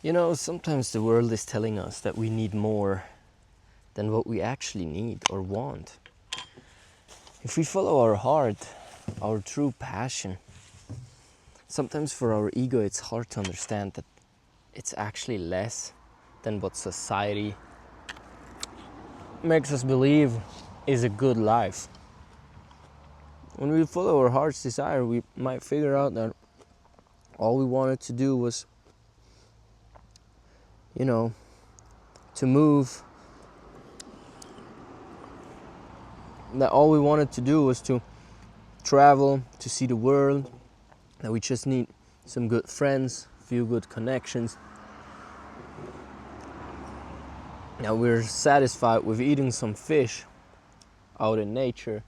You know, sometimes the world is telling us that we need more than what we actually need or want. If we follow our heart, our true passion, sometimes for our ego it's hard to understand that it's actually less than what society makes us believe is a good life. When we follow our heart's desire, we might figure out that all we wanted to do was, to move. That all we wanted to do was to travel, to see the world, that we just need some good friends, a few good connections. Now we're satisfied with eating some fish out in nature,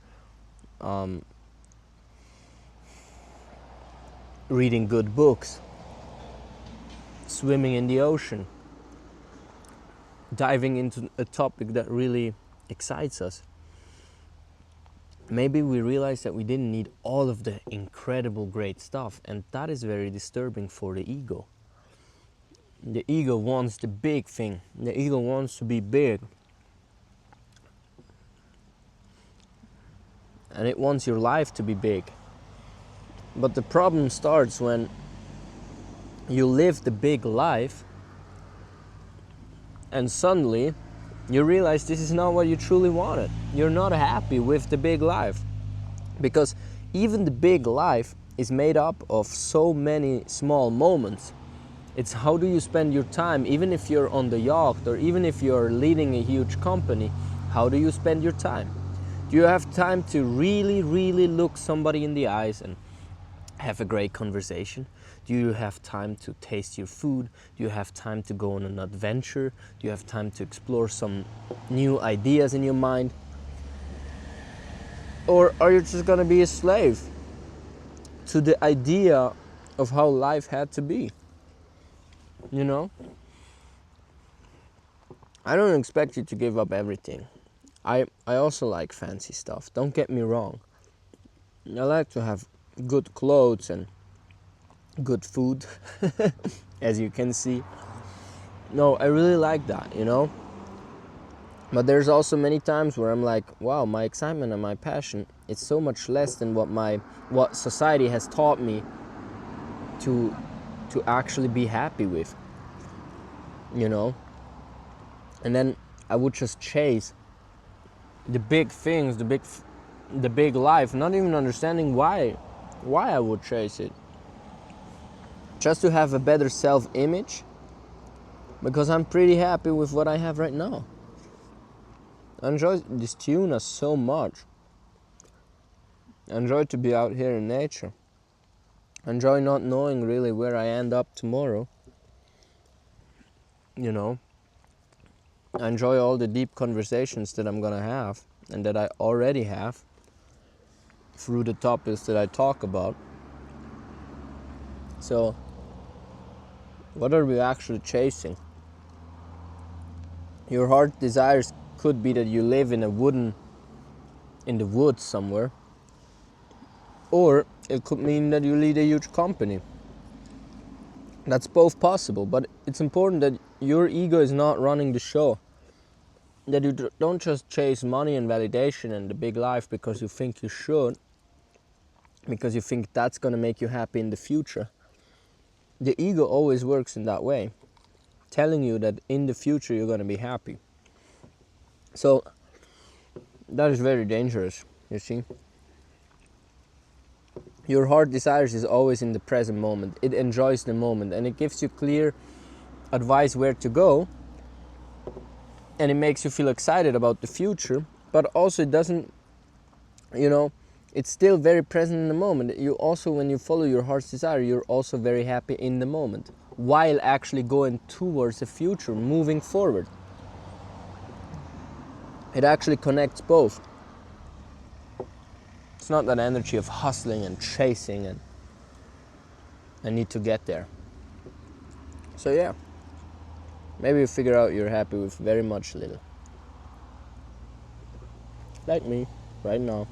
reading good books, swimming in the ocean, diving into a topic that really excites us. Maybe we realize that we didn't need all of the incredible great stuff, and that is very disturbing for the ego. The ego wants the big thing. The ego wants to be big. And it wants your life to be big. But the problem starts when you live the big life and suddenly you realize this is not what you truly wanted. You're not happy with the big life. Because even the big life is made up of so many small moments. It's how do you spend your time, even if you're on the yacht or even if you're leading a huge company, how do you spend your time? Do you have time to really, really look somebody in the eyes and have a great conversation? Do you have time to taste your food? Do you have time to go on an adventure? Do you have time to explore some new ideas in your mind? Or are you just gonna be a slave to the idea of how life had to be? You know? I don't expect you to give up everything. I also like fancy stuff, don't get me wrong. I like to have good clothes and good food, as you can see. No, I really like that, But there's also many times where I'm like, wow, my excitement and my passion, it's so much less than what society has taught me to actually be happy with, And then I would just chase the big things, the big life, not even understanding why I would chase it. Just to have a better self-image, because I'm pretty happy with what I have right now. I enjoy this Tuna so much. I enjoy to be out here in nature. I enjoy not knowing really where I end up tomorrow. I enjoy all the deep conversations that I'm gonna have and that I already have through the topics that I talk about. So, what are we actually chasing? Your heart desires could be that you live in the woods somewhere, or it could mean that you lead a huge company. That's both possible, but it's important that your ego is not running the show. That you don't just chase money and validation and the big life because you think you should, because you think that's going to make you happy in the future. The ego always works in that way, telling you that in the future you're going to be happy. So that is very dangerous, you see. Your heart desires is always in the present moment. It enjoys the moment and it gives you clear advice where to go, and it makes you feel excited about the future, but also it doesn't, it's still very present in the moment. You also, when you follow your heart's desire, you're also very happy in the moment, while actually going towards the future, moving forward. It actually connects both. It's not that energy of hustling and chasing and I need to get there. So yeah, maybe you figure out you're happy with very much little. Like me, right now.